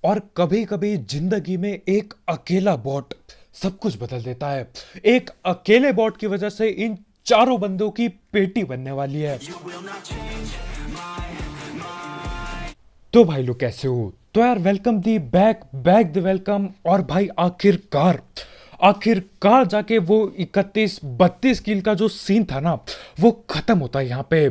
और कभी कभी जिंदगी में एक अकेला बॉट सब कुछ बदल देता है। एक अकेले बॉट की वजह से इन चारों बंदों की पेटी बनने वाली है। तो भाई लोग कैसे हो? तो यार welcome the back back the welcome. और भाई आखिरकार आखिरकार जाके वो 31-32 किल का जो सीन था ना वो खत्म होता है यहाँ पे।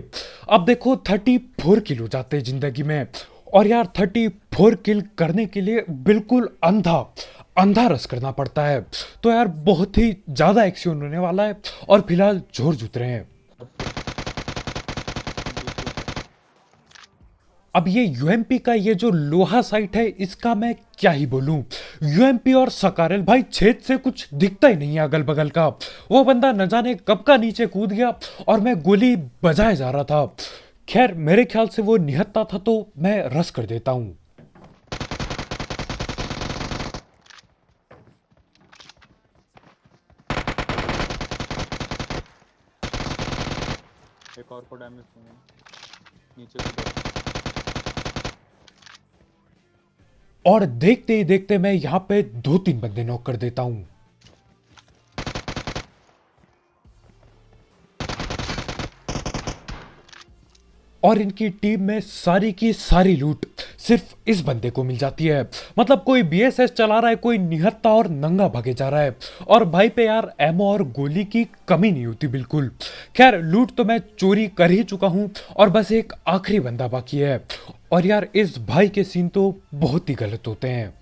अब देखो 34 किल हो जाते हैं जिंदगी में। और यार 34 किल करने के लिए बिल्कुल अंधा अंधा रस करना पड़ता है। तो यार बहुत ही ज्यादा एक्शन होने वाला है और फिलहाल जोर जुत रहे हैं। अब ये यूएमपी का ये जो लोहा साइट है इसका मैं क्या ही बोलूं। यूएमपी और सकारेल भाई छेद से कुछ दिखता ही नहीं है अगल बगल का। वो बंदा न जाने कब का नीचे कूद गया और मैं गोली बजाए जा रहा था। खैर मेरे ख्याल से वो निहत्ता था तो मैं रस कर देता हूं। एक और को डैमेज दूंगा नीचे से। और देखते ही देखते मैं यहां पे 2-3 बंदे नॉक कर देता हूं। और इनकी टीम में सारी की सारी लूट सिर्फ इस बंदे को मिल जाती है। मतलब कोई बीएसएस चला रहा है, कोई निहत्था और नंगा भागे जा रहा है। और भाई पे यार एमओ और गोली की कमी नहीं होती बिल्कुल। खैर लूट तो मैं चोरी कर ही चुका हूं और बस एक आखिरी बंदा बाकी है। और यार इस भाई के सीन तो बहुत ही गलत होते हैं।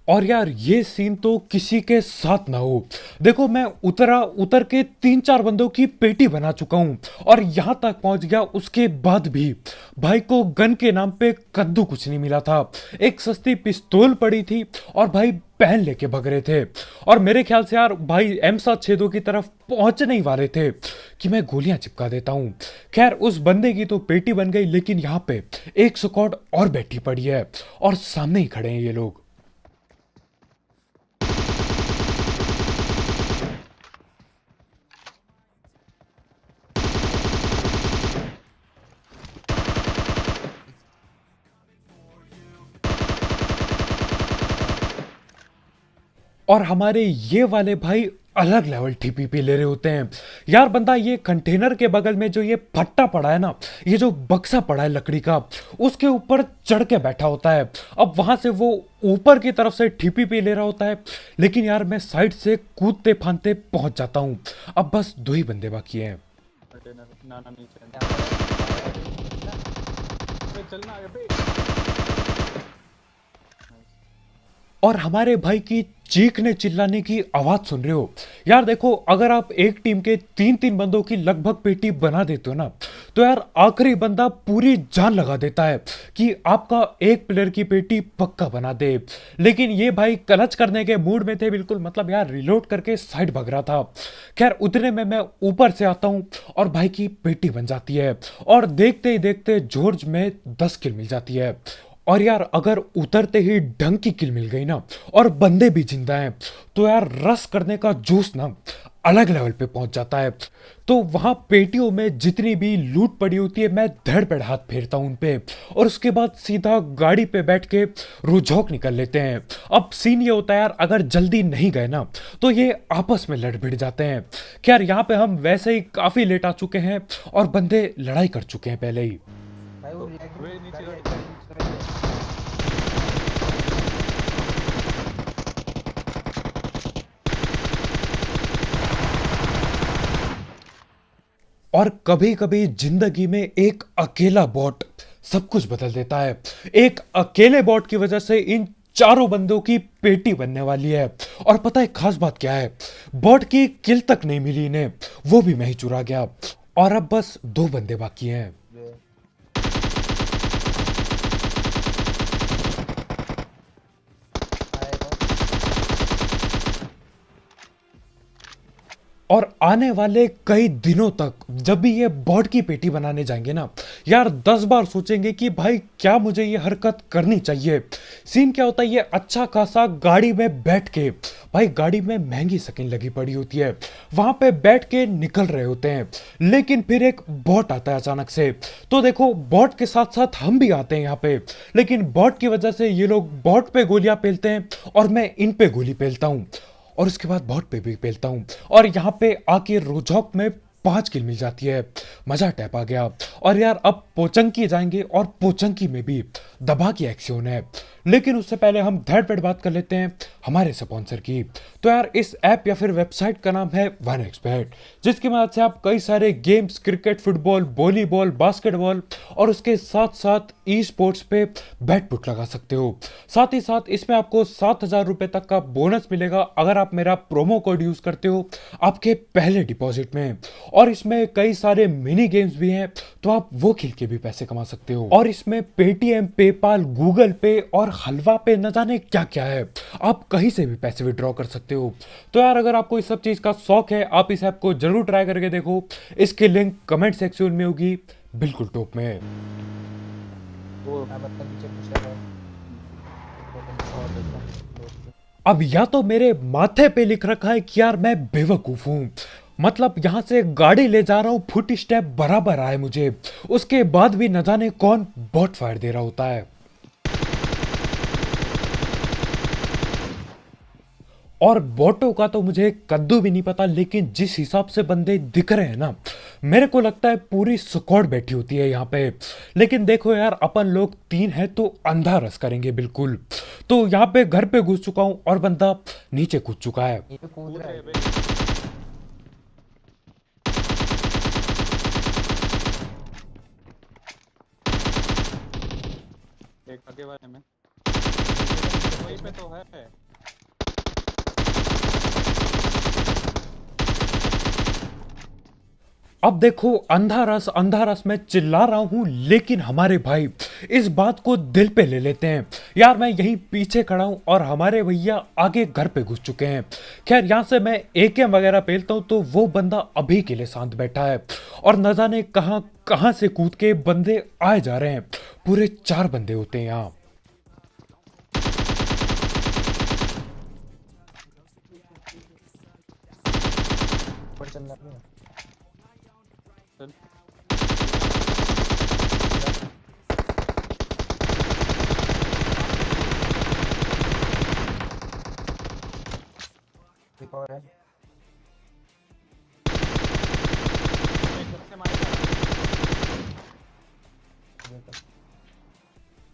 और यार ये सीन तो किसी के साथ ना हो। देखो मैं उतर के 3-4 बंदों की पेटी बना चुका हूं और यहां तक पहुंच गया। उसके बाद भी भाई को गन के नाम पे कद्दू कुछ नहीं मिला था। एक सस्ती पिस्तौल पड़ी थी और भाई पहन लेके भग रहे थे। और मेरे ख्याल से यार भाई M762 की तरफ पहुंचने ही वाले थे कि मैं गोलियां चिपका देता हूं। खैर उस बंदे की तो पेटी बन गई, लेकिन यहां पे एक स्क्वाड और बैठी पड़ी है और सामने ही खड़े हैं ये लोग। और हमारे ये वाले भाई अलग लेवल टीपीपी ले रहे होते हैं। यार बंदा ये कंटेनर के बगल में जो ये फट्टा पड़ा है ना, ये जो बक्सा पड़ा है लकड़ी का, उसके ऊपर चढ़ के बैठा होता है। अब वहां से वो ऊपर की तरफ से टीपीपी ले रहा होता है, लेकिन यार मैं साइड से कूदते फांदते पहुंच जाता हूं। अब बस 2 ही बंदे बाकी हैं। ना ना नीचे चलना आगे पे। और हमारे भाई की चीखने चिल्लाने की आवाज सुन रहे हो। यार देखो अगर आप एक टीम के 3-3 बंदों की लगभग पेटी बना देते हो ना, तो यार आखिरी बंदा पूरी जान लगा देता है कि आपका एक प्लेयर की पेटी पक्का बना दे। लेकिन ये भाई क्लच करने के मूड में थे बिल्कुल। मतलब यार रिलोड करके साइड भाग रहा था। खैर उतने में मैं ऊपर से आता हूं और भाई की पेटी बन जाती है। और देखते ही देखते जॉर्ज में 10 किल मिल जाती है। और यार अगर उतरते ही ढंग की किल मिल गई ना और बंदे भी जिंदा हैं, तो यार रस करने का जोश ना अलग लेवल पे पहुंच जाता है। तो वहां पेटियों में जितनी भी लूट पड़ी होती है मैं धड़ पेड़ हाथ फेरता हूं उन पे। और उसके बाद सीधा गाड़ी पे बैठ के रुझोक निकल लेते हैं। अब सीन ये होता है यार, अगर जल्दी नहीं गए ना तो ये आपस में लड़ भिड़ जाते हैं। खैर यहाँ पे हम वैसे ही काफी लेट आ चुके हैं और बंदे लड़ाई कर चुके हैं पहले ही। भाई वो वे नीचे और कभी कभी जिंदगी में एक अकेला बॉट सब कुछ बदल देता है। एक अकेले बॉट की वजह से इन चारों बंदों की पेटी बनने वाली है। और पता है खास बात क्या है? बॉट की किल तक नहीं मिली इन्हें, वो भी मैं ही चुरा गया। और अब बस 2 बंदे बाकी हैं। और आने वाले कई दिनों तक जब भी ये बॉट की पेटी बनाने जाएंगे ना यार 10 बार सोचेंगे कि भाई क्या मुझे ये हरकत करनी चाहिए। सीन क्या होता है, ये अच्छा खासा गाड़ी में बैठ के, भाई गाड़ी में महंगी स्किन लगी पड़ी होती है, वहां पे बैठ के निकल रहे होते हैं, लेकिन फिर एक बॉट आता है अचानक से। तो देखो बॉट के साथ साथ हम भी आते हैं यहाँ पे, लेकिन बॉट की वजह से ये लोग बॉट पे गोलियां पेलते हैं और मैं इन पे गोली पेलता हूँ और उसके बाद बॉट पे भी पेलता हूँ और यहाँ पे आके रोजॉक में 5 किल मिल जाती है। मजा टैप आ गया। और यार अब पोचंकी जाएंगे और पोचंकी में भी दबा की एक्शन है, लेकिन उससे पहले हम धैट पैट बात कर लेते हैं हमारे स्पॉन्सर की। तो यार इस ऐप या फिर वेबसाइट का नाम है 1xBet, जिसकी मदद से आप कई सारे games, cricket, football, volleyball, basketball और उसके साथ साथ ई स्पोर्ट्स पे बैट पुट लगा सकते हो। साथ ही साथ इसमें आपको 7,000 रुपए तक का बोनस मिलेगा अगर आप मेरा प्रोमो कोड यूज करते हो आपके पहले डिपॉजिट में। और इसमें कई सारे मिनी गेम्स भी हैं, तो आप वो खेल के भी पैसे कमा सकते हो। और इसमें पेटीएम, पेपाल, गूगल पे और हलवा पे न जाने क्या क्या है, आप कहीं से भी पैसे विड्रॉ कर सकते हो। तो यार अगर आपको इस सब चीज का शौक है आप इस ऐप को जरूर ट्राई करके देखो। इसकी लिंक कमेंट सेक्शन में होगी बिल्कुल टॉप में। वो नीचे पूछा है और देखो अब या तो मेरे माथे पे लिख रखा है कि यार मैं बेवकूफ हूं, मतलब यहां से गाड़ी ले जा रहा हूं, फुट स्टेप बराबर आए मुझे, उसके बाद भी न जाने कौन बॉट फायर दे रहा होता है। और बोटो का तो मुझे कद्दू भी नहीं पता, लेकिन जिस हिसाब से बंदे दिख रहे हैं ना, मेरे को लगता है पूरी स्क्वाड बैठी होती है यहाँ पे। लेकिन देखो यार अपन लोग 3 हैं तो अंधा रस करेंगे बिल्कुल। तो यहाँ पे घर पे घुस चुका हूँ और बंदा नीचे कूद चुका है। ये तो कूद कूद रहा रहे है। बे। एक आगे वाले में वहीं पे तो है। अब देखो अंधा रस मैं चिल्ला रहा हूं, लेकिन हमारे भाई इस बात को दिल पे ले लेते हैं। यार मैं यहीं पीछे खड़ा हूं और हमारे भैया आगे घर पे घुस चुके हैं। खैर यहां से मैं एकेएम वगैरह पेलता हूं तो वो बंदा अभी के लिए शांत बैठा है और न जाने कहां कहां से कूद के बंदे आए जा रहे हैं। पूरे 4 बंदे होते हैं यहाँ। ऊपर चल रहा है। चल एक और है। एक सबसे मारेगा।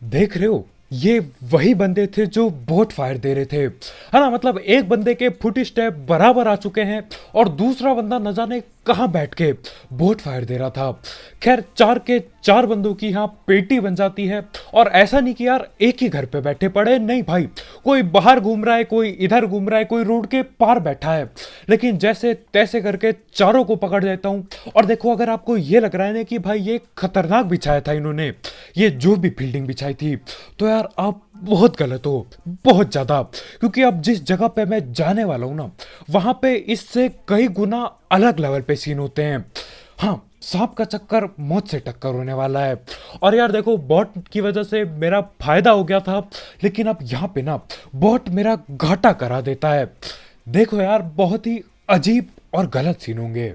देख रहे हो ये वही बंदे थे जो बोट फायर दे रहे थे, है ना। मतलब एक बंदे के फुट स्टेप बराबर आ चुके हैं और दूसरा बंदा न जाने कहां बैठ के बोट फायर दे रहा था। खैर 4 के 4 बंदों की यहाँ पेटी बन जाती है। और ऐसा नहीं कि यार एक ही घर पे बैठे पड़े, नहीं भाई, कोई बाहर घूम रहा है, कोई इधर घूम रहा है, कोई रोड के पार बैठा है। लेकिन जैसे तैसे करके चारों को पकड़ लेता हूं। और देखो अगर आपको ये लग रहा है ना कि भाई ये खतरनाक बिछाया था इन्होंने, ये जो भी फील्डिंग बिछाई थी, तो यार आप बहुत गलत हो, बहुत ज्यादा। क्योंकि अब जिस जगह पे मैं जाने वाला हूं ना, वहां पे इससे कई गुना अलग लेवल पे सीन होते हैं। हाँ, सांप का चक्कर मौत से टक्कर होने वाला है। और यार देखो बॉट की वजह से मेरा फायदा हो गया था, लेकिन अब यहाँ पे ना बॉट मेरा घाटा करा देता है। देखो यार बहुत ही अजीब और गलत सीन होंगे।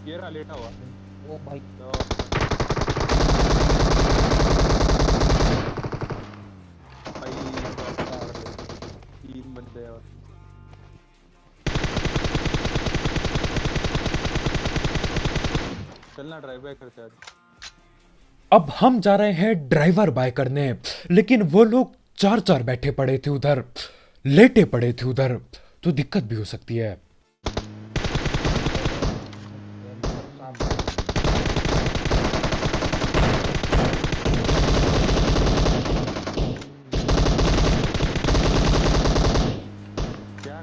ये रहा लेटा हुआ। ओ भाई तो भाई 3 बंदे हैं और चलना ड्राइव बाय करते हैं आज। अब हम जा रहे हैं ड्राइवर बाय करने, लेकिन वो लोग 4 बैठे पड़े थे उधर, लेटे पड़े थे उधर, तो दिक्कत भी हो सकती है। क्या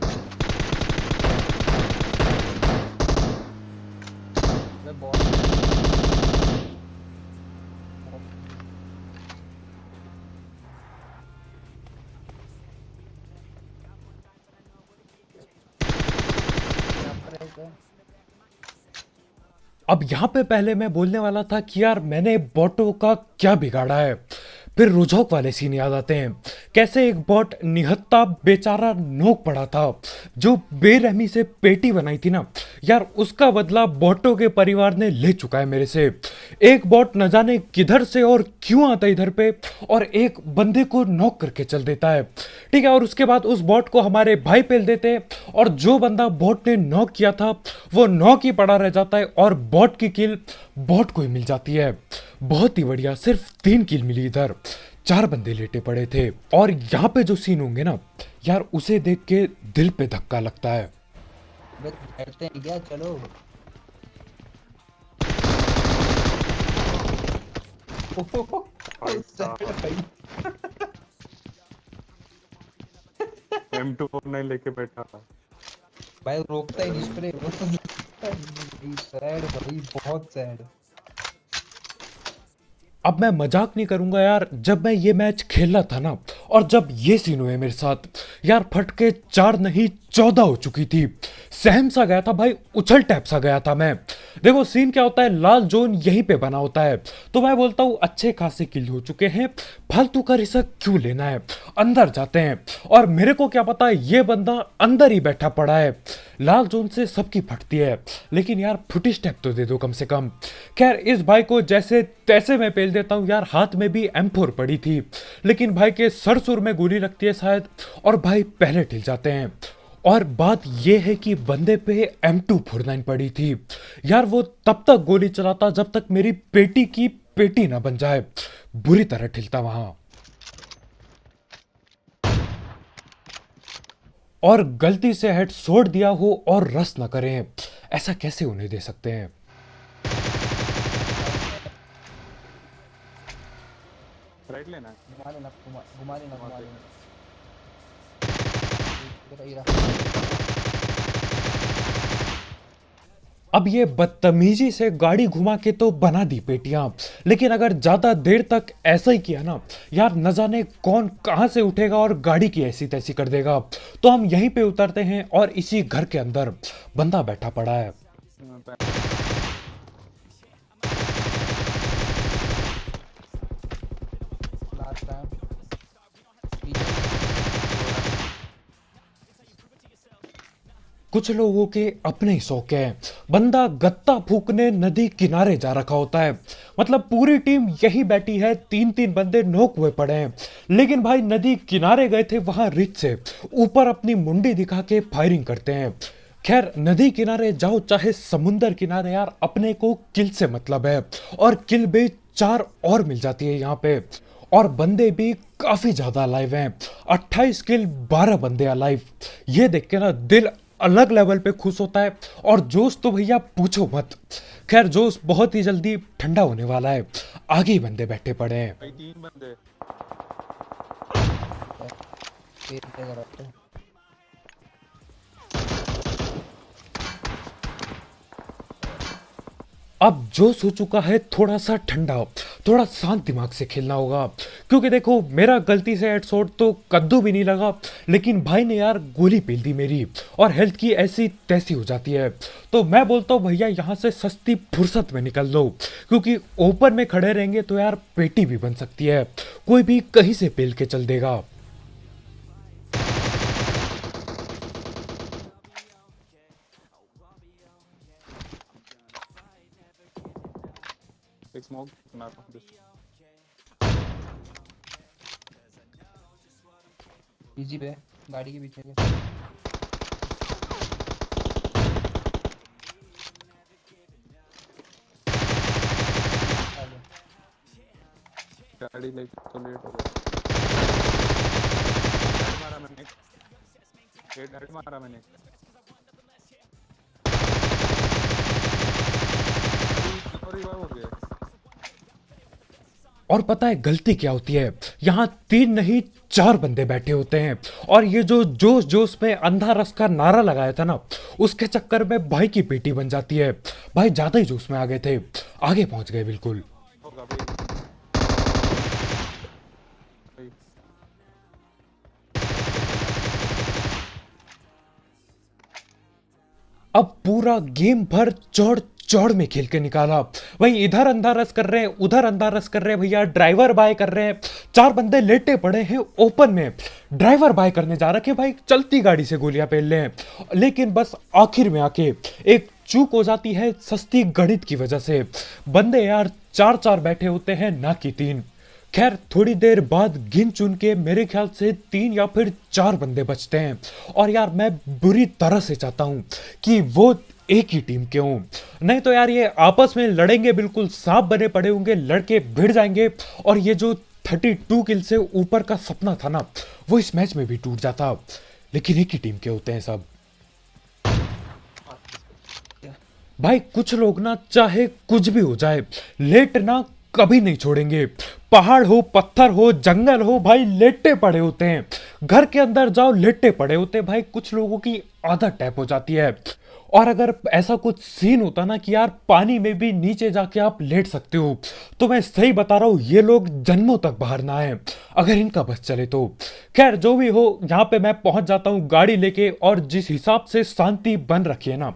मैं बहुत अब यहाँ पे पहले मैं बोलने वाला था कि यार मैंने बॉटों का क्या बिगाड़ा है, फिर रुझोक वाले सीन याद आते हैं। कैसे एक बॉट निहत्ता बेचारा नोक पड़ा था, जो बेरहमी से पेटी बनाई थी ना यार, उसका बदला बॉटों के परिवार ने ले चुका है मेरे से। एक बॉट न जाने किधर से और क्यों आता इधर पे, और एक बंदे को नॉक करके चल देता है, ठीक है। और उसके बाद उस बॉट को हमारे भाई पेल देते हैं, और जो बंदा बॉट ने नॉक किया था वो नॉक ही पड़ा रह जाता है, और बॉट की किल बॉट को ही मिल जाती है। बहुत ही बढ़िया, सिर्फ 3 किल मिली इधर, 4 बंदे लेटे पड़े थे। और यहाँ पे जो सीन होंगे ना यार, उसे देख के दिल पे धक्का लगता है। बस बैठते हैं क्या, चलो। ओहो, भाई सैड साहब। भाई। M24 नहीं लेके बैठा था। भाई रोकता ही नहीं स्प्रे, वो तो सैड भाई, बहुत सैड। अब मैं मजाक नहीं करूंगा यार, जब मैं ये मैच खेल रहा था ना, और जब ये सीन हुए मेरे साथ यार, फटके 4 नहीं 14 हो चुकी थी। सहम सा गया था भाई, उछल टैप सा गया था मैं। देखो सीन क्या होता है, लाल जोन यहीं पे बना होता है, तो मैं बोलता हूँ अच्छे खासे किल हो चुके हैं, फालतू का रिस्क क्यों लेना है, अंदर जाते हैं। और मेरे को क्या पता ये बंदा अंदर ही बैठा पड़ा है। लाल जोन से सबकी फटती है, लेकिन यार फुटी स्टेप तो दे दो कम से कम। खैर इस भाई को जैसे तैसे मैं पेल देता हूँ यार, हाथ में भी M4 पड़ी थी, लेकिन भाई के सर सुर में गोली लगती है शायद, और भाई पहले ढिल जाते हैं। और बात यह है कि बंदे पे M249 पड़ी थी यार, वो तब तक गोली चलाता जब तक मेरी पेटी की पेटी ना बन जाए, बुरी तरह ठिलता वहां। और गलती से हेड छोड़ दिया हो और रस न करें, ऐसा कैसे उन्हें दे सकते हैं। राइट लेना है। घुमा लेना, घुमा लेना, घुमा लेना। देखो ये रहा। अब ये बदतमीजी से गाड़ी घुमा के तो बना दी पेटियां, लेकिन अगर ज्यादा देर तक ऐसा ही किया ना यार, न जाने कौन कहां से उठेगा और गाड़ी की ऐसी तैसी कर देगा। तो हम यहीं पे उतरते हैं, और इसी घर के अंदर बंदा बैठा पड़ा है। लास्ट टाइम कुछ लोगों के अपने ही शौक हैं, बंदा गत्ता फूकने नदी किनारे जा रखा होता है, मतलब पूरी टीम यही बैठी है, 3-3 बंदे नोक हुए पड़े हैं, लेकिन भाई नदी किनारे गए थे वहां रिच से ऊपर अपनी मुंडी दिखा के फायरिंग करते हैं। खैर नदी किनारे जाओ चाहे समुंदर किनारे यार, अपने को किल से मतलब है, और किल भी 4 और मिल जाती है यहाँ पे। और बंदे भी काफी ज्यादा अलाइव हैं, 28 किल 12 बंदे अलाइव। ये देख के ना दिल अलग लेवल पे खुश होता है, और जोश तो भैया पूछो मत। खैर जोश बहुत ही जल्दी ठंडा होने वाला है, आगे ही बंदे बैठे पड़े हैं। भाई 3 बंदे। पेड़ पे जरा तो। अब जोश हो चुका है थोड़ा सा ठंडा, थोड़ा शांत दिमाग से खेलना होगा, क्योंकि देखो मेरा गलती से हेडशॉट तो कद्दू भी नहीं लगा, लेकिन भाई ने यार गोली पेल दी मेरी, और हेल्थ की ऐसी तैसी हो जाती है। तो मैं बोलता हूँ भैया यहाँ से सस्ती फुर्सत में निकल लो, क्योंकि ओपन में खड़े रहेंगे तो यार पेटी भी बन सकती है, कोई भी कहीं से पेल के चल देगा। एक स्मोक मार रहा हूं। इजी पे गाड़ी के पीछे के। आगे। गाड़ी लेके तो लेट हो गया। हेड मारा मैंने। हेड मारा मैंने। और रिवाइव हो गया। और पता है गलती क्या होती है, यहाँ 3 नहीं 4 बंदे बैठे होते हैं, और ये जो जोश जोश में अंधा रस का नारा लगाया था ना, उसके चक्कर में भाई की पेटी बन जाती है। भाई ज्यादा ही जोश में आ गए थे, आगे पहुंच गए बिल्कुल। होगा भाई। अब पूरा गेम भर चढ़ चौड़ में खेल के निकाला। वहीं इधर अंधा रस कर रहे हैं, उधर अंधा रस कर रहे हैं भैया, ड्राइवर बाय कर रहे हैं। 4 बंदे लेटे पड़े हैं ओपन में, ड्राइवर बाय करने जा रखे भाई, चलती गाड़ी से गोलियां पहन ले हैं। लेकिन बस आखिर में आके एक चूक हो जाती है सस्ती गणित की वजह से। बंदे यार 4-4 बैठे होते हैं ना कि 3। खैर थोड़ी देर बाद गिन चुन के मेरे ख्याल से 3 या फिर 4 बंदे बचते हैं। और यार मैं बुरी तरह से चाहता हूं कि वो एक ही टीम के हों, नहीं तो यार ये आपस में लड़ेंगे, बिल्कुल सांप बने पड़े होंगे, लड़के भिड़ जाएंगे और ये जो 32 किल से ऊपर का सपना था ना, वो इस मैच में भी टूट जाता। लेकिन एक ही टीम के होते हैं सब भाई। कुछ लोग ना चाहे कुछ भी हो जाए लेटना कभी नहीं छोड़ेंगे। पहाड़ हो, पत्थर हो, जंगल हो, भाई लेटे पड़े होते हैं। घर के अंदर जाओ लेटे पड़े होते हैं भाई। कुछ लोगों की आदत टैप हो जाती है। और अगर ऐसा कुछ सीन होता ना कि यार पानी में भी नीचे जाके आप लेट सकते हो, तो मैं सही बता रहा हूं ये लोग जन्मों तक बाहर ना आए अगर इनका बस चले तो। खैर जो भी हो, यहाँ पे मैं पहुंच जाता हूँ गाड़ी लेके, और जिस हिसाब से शांति बन रखी है ना,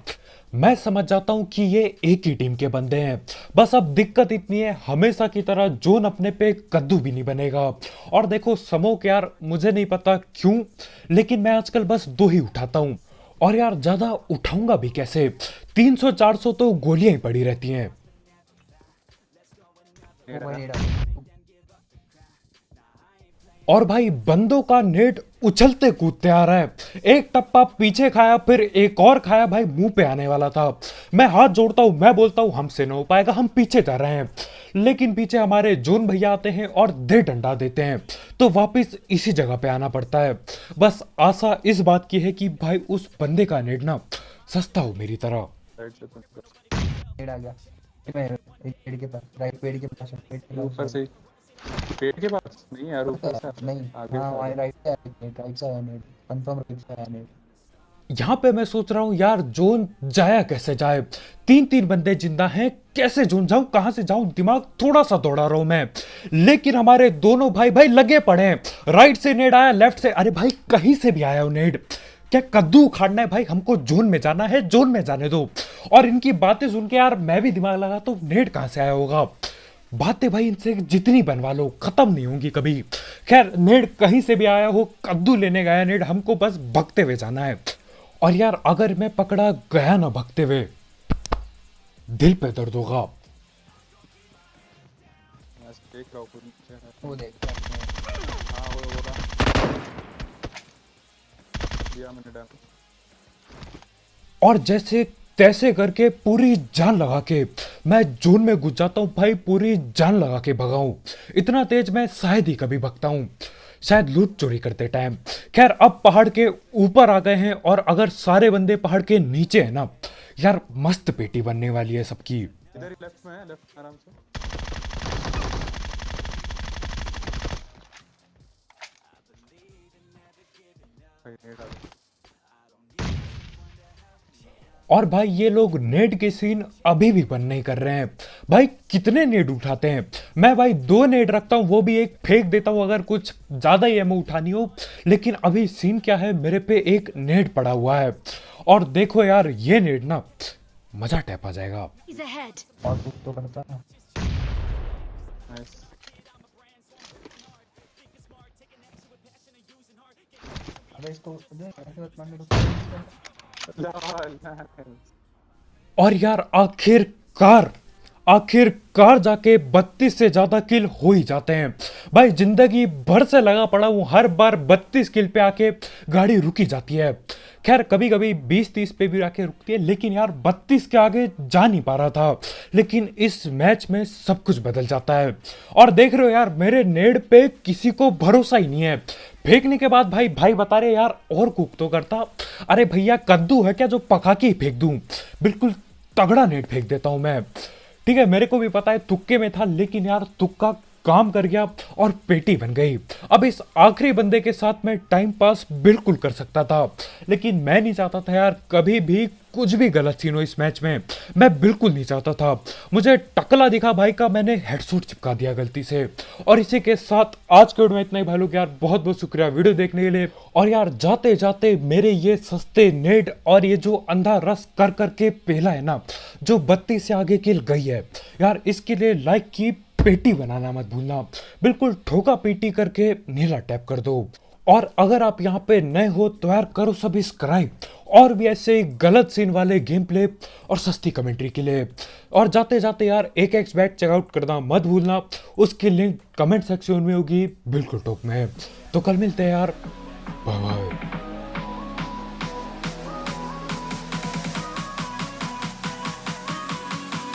मैं समझ जाता हूं कि ये एक ही टीम के बंदे हैं। बस अब दिक्कत इतनी है, हमेशा की तरह जोन अपने पे कद्दू भी नहीं बनेगा। और देखो समोक यार, मुझे नहीं पता क्यों, लेकिन मैं आजकल बस 2 ही उठाता हूं। और यार ज्यादा उठाऊंगा भी कैसे, 300-400 तो गोलियां ही पड़ी रहती हैं। वो भाई नेड़ा। और भाई बंदों का नेट उछलते कूदते आ रहा है। एक टप्पा पीछे खाया, फिर एक और खाया भाई, मुंह पे आने वाला था। मैं हाथ जोड़ता हूं, मैं बोलता हूं हमसे ना हो पाएगा, हम पीछे जा रहे हैं। लेकिन पीछे हमारे जोन भैया आते हैं और दे डंडा देते हैं, तो वापस इसी जगह पे आना पड़ता है। बस आशा इस बात की है कि भाई उस बंदे का नेट ना सस्ता हो मेरी तरह। साइड से तुम नेड़ा आ गया। मैं एक पेड़ के पास, राइट पेड़ के पास, पेड़ के ऊपर पास। से पेड़ के पास नहीं यार, ऊपर से नहीं, आगे हाँ से वहाँ आगे। राइट से आया नेट, राइट से आया नेट, कंफर्म राइट से आया नेट। यहाँ पे मैं सोच रहा हूँ यार जोन जाया कैसे जाए। 3-3 बंदे जिंदा हैं, कैसे जोन जाऊं, कहां से जाऊं, दिमाग थोड़ा सा दौड़ा रहा हूं मैं। लेकिन हमारे दोनों भाई भाई लगे पड़े हैं। राइट से नेड आया, लेफ्ट से, अरे भाई कहीं से भी आया हो नेड, क्या कद्दू उखाड़ना है भाई, हमको जोन में जाना है, जोन में जाने दो। और इनकी बातें सुन के यार मैं भी दिमाग लगा तो नेड कहां से आया होगा। बातें भाई इनसे जितनी बनवा लो खत्म नहीं होंगी कभी। खैर नेड कहीं से भी आया हो, कद्दू लेने गया नेड, हमको बस भगते हुए जाना है। और यार अगर मैं पकड़ा गया ना भगते हुए, दिल पे दर्द होगा। मैं देख रहा हूँ नीचे है। वो देख आपने। हाँ वो रहा, दिया मैंने डैमेज। और जैसे तैसे करके पूरी जान लगा के मैं जोन में घुस जाता हूं भाई, पूरी जान लगा के भगाऊं। इतना तेज मैं शायद ही कभी भगता हूं, शायद लूट चोरी करते टाइम। खैर अब पहाड़ के ऊपर आ गए हैं, और अगर सारे बंदे पहाड़ के नीचे हैं ना, यार मस्त पेटी बनने वाली है सबकी। इधर ही लेफ्ट में है, लेफ्ट आराम से। भाई नेट आ गया। और भाई ये लोग नेट के सीन अभी भी बंद नहीं कर रहे हैं। भाई कितने नेट उठाते हैं, मैं भाई 2 नेट रखता हूं, वो भी एक फेंक देता हूं अगर कुछ ज्यादा ही एमो उठानी हो। लेकिन अभी सीन क्या है, मेरे पे एक नेट पड़ा हुआ है, और देखो यार ये नेट ना मजा टैप आ जाएगा। He's ahead. और कुछ तो करता है। नाइस। अबे इसको दे, ऐसे मत मारने दो। और यार आखिरकार जाके 32 से ज्यादा किल हो ही जाते हैं। भाई जिंदगी भर से लगा पड़ा हूं, हर बार 32 किल पे आके गाड़ी रुकी जाती है। खैर कभी कभी 20-30 पे भी आके रुकती है, लेकिन यार 32 के आगे जा नहीं पा रहा था। लेकिन इस मैच में सब कुछ बदल जाता है। और देख रहे हो यार मेरे नेड पे किसी को भरोसा ही नहीं है। फेंकने के बाद भाई बता रहे यार और कुक तो करता। अरे भैया कद्दू है क्या जो पका के ही फेंक दूं, बिल्कुल तगड़ा नेट फेंक देता हूं मैं। ठीक है मेरे को भी पता है तुक्के में था, लेकिन यार तुक्का काम कर गया और पेटी बन गई। अब इस आखिरी बंदे के साथ मैं टाइम पास बिल्कुल कर सकता था, लेकिन मैं नहीं चाहता था यार कभी भी कुछ भी गलत सीन हो इस मैच में। मैं बिल्कुल नहीं चाहता था। मुझे टकला दिखा भाई का, मैंने हेडशॉट चिपका दिया गलती से। और इसी के साथ आज के वीडियो में इतना ही भाई लोग। यार बहुत बहुत शुक्रिया वीडियो देखने के लिए। और यार जाते जाते मेरे ये सस्ते नेट और ये जो अंधा रस कर करके पहला है ना, जो 32 से आगे किल गई है यार, इसके लिए लाइक की पेटी बनाना मत भूलना। बिल्कुल ठोका पेटी करके नीला टैप कर दो। और अगर आप यहाँ पे नए हो तो यार करो सब्सक्राइब, और भी ऐसे गलत सीन वाले गेम प्ले और सस्ती कमेंट्री के लिए। और जाते जाते यार एक एक्स बैट चेकआउट करना मत भूलना, उसकी लिंक कमेंट सेक्शन में होगी बिल्कुल टॉप में। तो कल मिलते हैं यार।